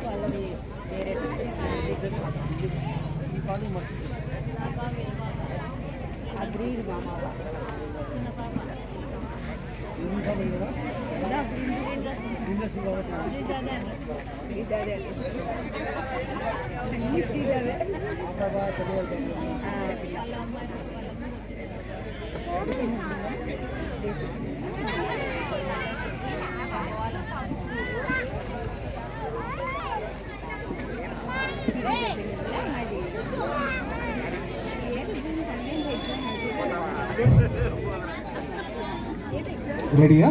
వాళ్ళది వేరే అగ్రీడ్ మామ రెడీయా?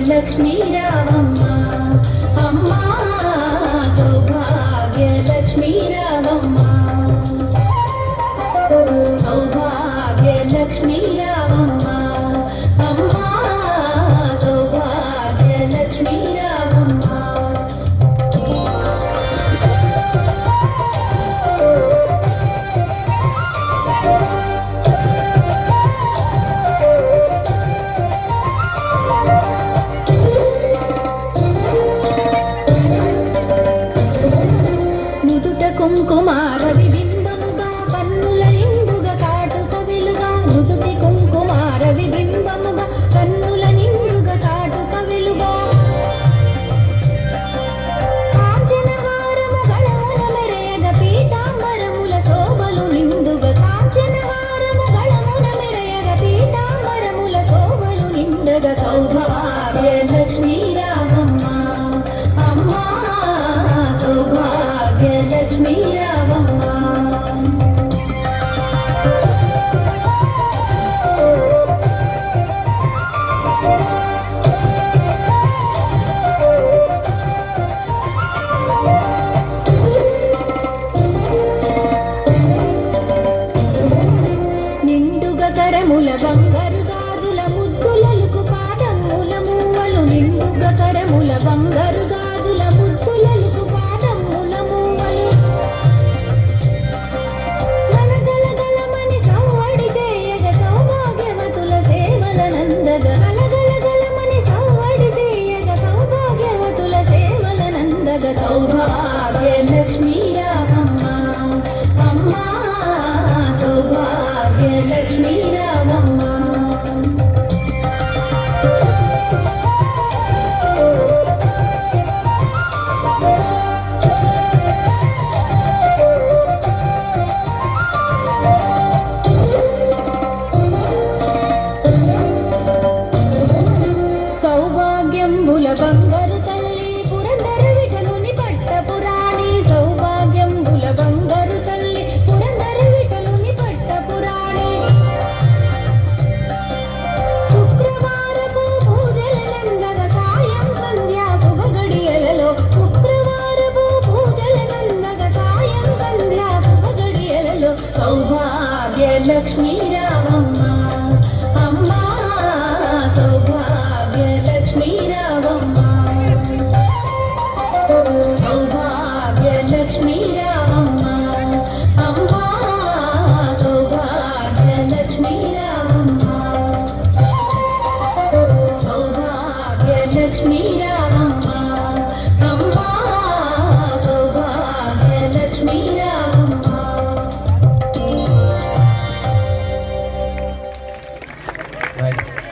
లక్ష్మీ రావమ్మ అమ్మ సౌభాగ్య లక్ష్మీ రావమ్మ సౌభాగ్య లక్ష్మీ రావమ్మ అమ్మ సౌభాగ్య లక్ష్మీ రావమ్మ కుంకుమార విబింబముగా కన్నుల నిండుగా కాటుక వెలుగా నుదుటి కుంకుమార విబింబముగా కన్నుల నిండుగా కాటుక వెలుగా కాంచనహారము గళముల మెరయగ పీతాంబరముల శోభలు నిండుగా కాంచనహారము గళముల మెరయగ పీతాంబరముల శోభలు నిండుగా సౌభాగ్య లక్ష్మీ రామమ్మ అమ్మ సౌభాగ్య లక్ష్మీ రామమ్మ నిండుగా కరముల బంగారు గాజుల ముద్దులకు పాదముల మూవలు నిండుగా కరముల బంగారు గాజుల ముద్దులకు పాదముల మూవలు గలగలగలమని సవ్వడి చేయగ సౌభాగ్యవతుల సేవల నందగ గలగలగలమని సవ్వడి చేయగ సౌభాగ్యవతుల సేవల నందగ సౌభాగ్య లక్ష్మీ రామమ్మ అమ్మ సౌభాగ్య లక్ష్మీ రామమ్మ సౌభాగ్యంబుల బంగారు తల్లి పురందర విఠలుని పట్టపురాణి సౌభాగ్యంబుల బంగారు తల్లి పురందర విఠలుని పట్టపురాణి శుక్రవారపు పూజల నందగ సాయం సంధ్యా శుభగడియలలో శుక్రవారపు పూజల నందగ సాయం సంధ్యా శుభగడియలలో సౌభాగ్య లక్ష్మీ రామమ్మ అమ్మ సౌభాగ్య లక్ష్మీ రామమ్మ సౌభాగ్య లక్ష్మీ రామమ్మ అమ్మ సౌభాగ్య లక్ష్మీ రామమ్మ సౌభాగ్య లక్ష్మీ రామమ్మ